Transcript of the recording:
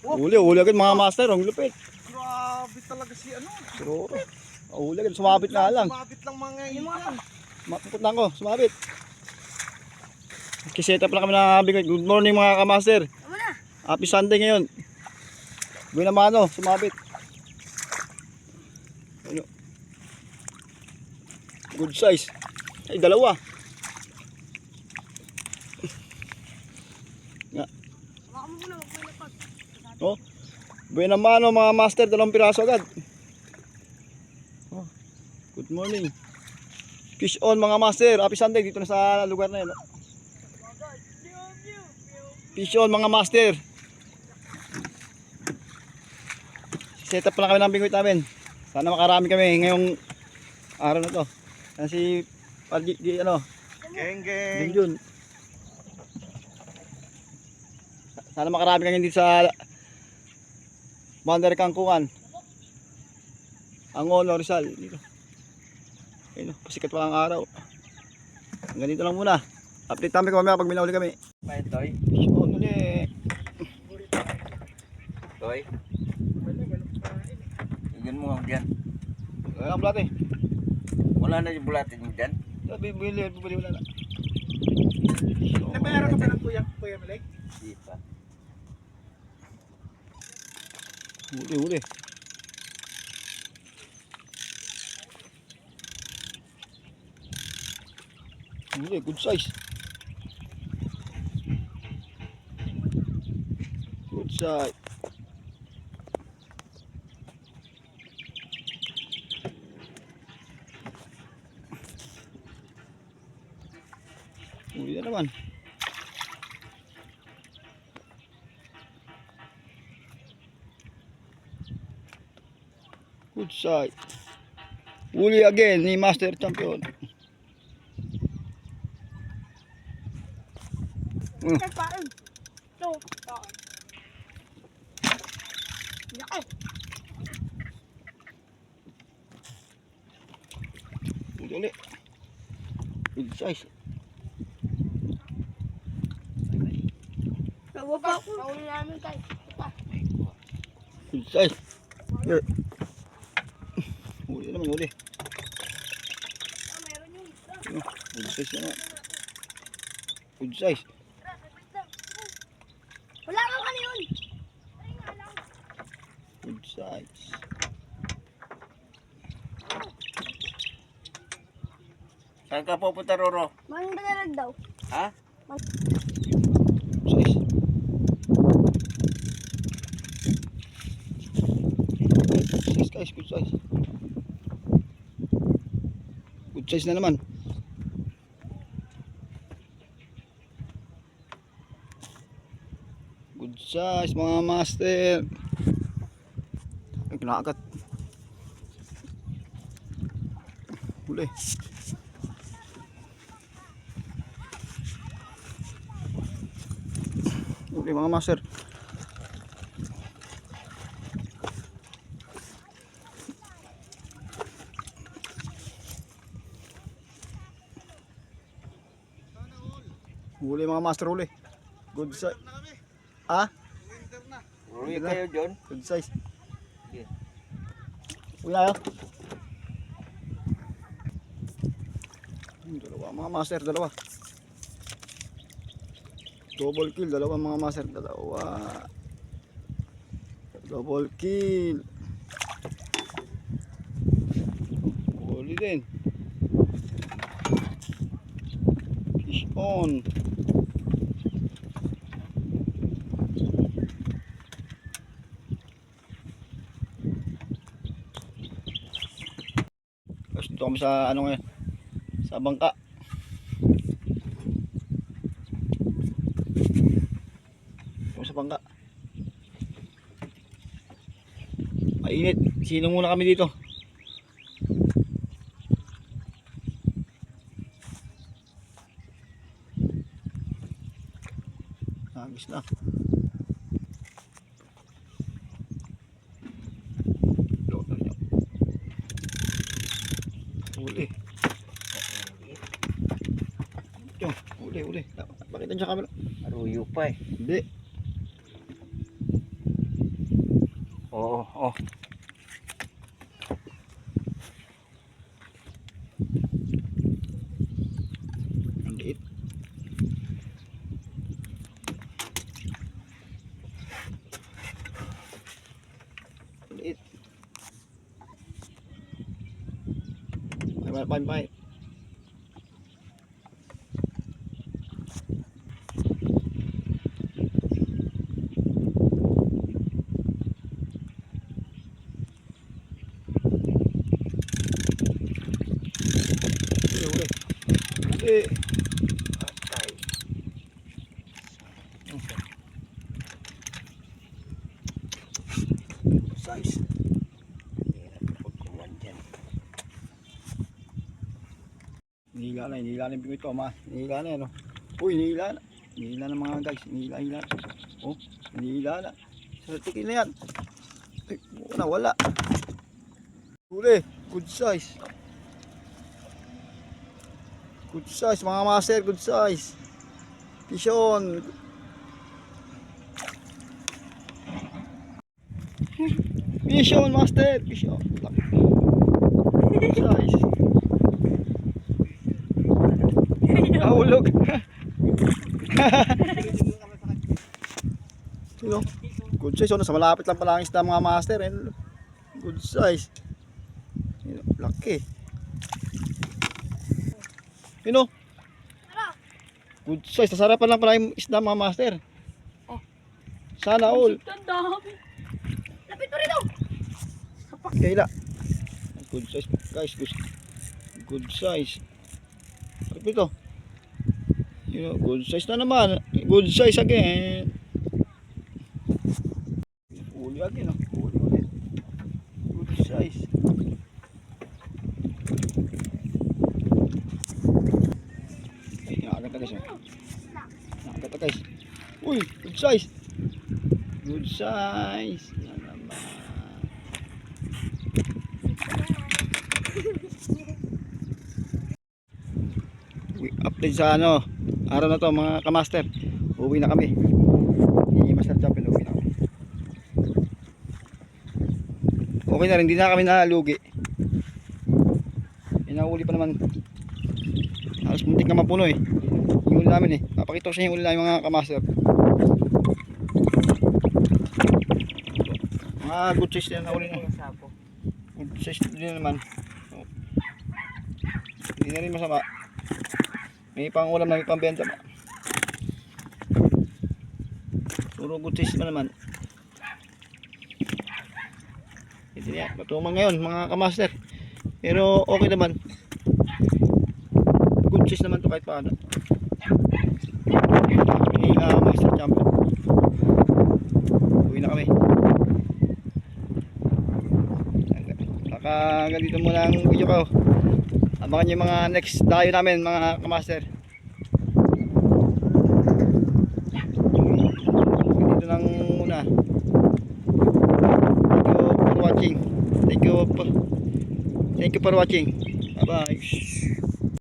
Huli, huli agad mga master. Ang lupit. Grabe talaga si ano. Pero, huli agad. Sumabit nga lang. Sumabit lang mga yan. Mapupunta ko, sumabit. Kiseta pa lang kami na bigay. Good morning mga kamaster. Happy Sunday ngayon. Buhay na mano, sumabit. Ano? Good size. Ay, dalawa. Nga. Oh. Buhay na mano mga master, dalawang piraso agad. Oh. Good morning. Fish on mga master. Happy Sunday dito na sa lugar na yun. Fish on mga master. Set up pa lang kami ng bingwit namin. Sana makarami kami ngayong araw na to. Yan si ano? Geng. Junjun. Sana makarami kami dito sa Bandar Kangkungan. Angono, Rizal dito. Ayun, pasikat pa ang araw. Ganito lang muna. Update namin mamaya pag minauli kami. May toy. So, ulit. Toy. Tingnan mo diyan. Wala ang bulate. Wala na yung bulatin mo diyan. Bibili wala na. Nabayaran ka pa ng Kuya Malek? Hindi pa. Huli. Huli, good size. Good size. Huli na naman. Good size. Huli again ni Master Champion. Huli. Good size. Good size. Here. Huli naman, huli. Good size naman. Good size. Wala kang ano yun. Good size. Saan ka pupunta, Roro? Mandalag daw. Ha? Good size. Good size guys, good size. Good size na naman. Good size mga master. Ay, kinakagat. Huli. Huli mga master. Huli mga master, huli. Good size. Ah? Uwi kayo, John? Good size. Yeah. Uwi tayo. Dalawa mga master, dalawa. Double kill, dalawa mga master, dalawa. Double kill. Huli din. Fish on. Dito kami sa ano ngayon, sa bangka. Dito sa bangka. Mainit. Sino muna kami dito? Agis na. Huli. Ito, huli. Bakit nandiyan camera? Aruyo pa eh. Hindi. Oo, oh. Ang liit. Ang liit. Bye. Uli. Eh. Size. Hinihila na yung bigay ito, ma. Hinihila na yan, oh. Uy, hinihila na. Hinihila na mga guys. Hinihila. Oh, hinihila na. Sa tikin na yan. Ay, wala. Uli, good size. Good size, mga master, good size. Fish on. Fish on, master. Fish on. Good size. Nahulog. Sino? Good size. Sa malapit lang pala ang isda mga master. Good size. Laki. Sino? Good size. Nasarapan lang pala yung isda mga master. Oh. Sana all. Lapit mo rito. Kaila. Good size guys. Good size. Ano ito? Good size na naman. Good size again. Uli again. Uli ulit. Good size. Ay, nakagata guys. Nakagata guys. Uy, good size. Good size. Yan naman. Update sa araw na to mga kamaster. Uwi na kami. I-master champion, uwi na kami. Okay na rin, hindi na kami nalugi. Inauli pa naman. Halos muntik na mapuno eh. Yung uli namin eh. Papakita ko sa inyo yung uli namin mga kamaster. Mga good size din na uli na. Good size din naman. Hindi na rin masama. May pang ulam na may pambenta pa. Puro good size pa naman. Ito niya, matuman ngayon mga kamaster. Pero okay naman. Good size naman to kahit paano. Master champion. Uwi na kami. Saka ganito muna ang video ko. Abangan nyo yung mga next dayo namin mga kamaster. Dito lang muna. Thank you for watching. Thank you for watching. Bye bye.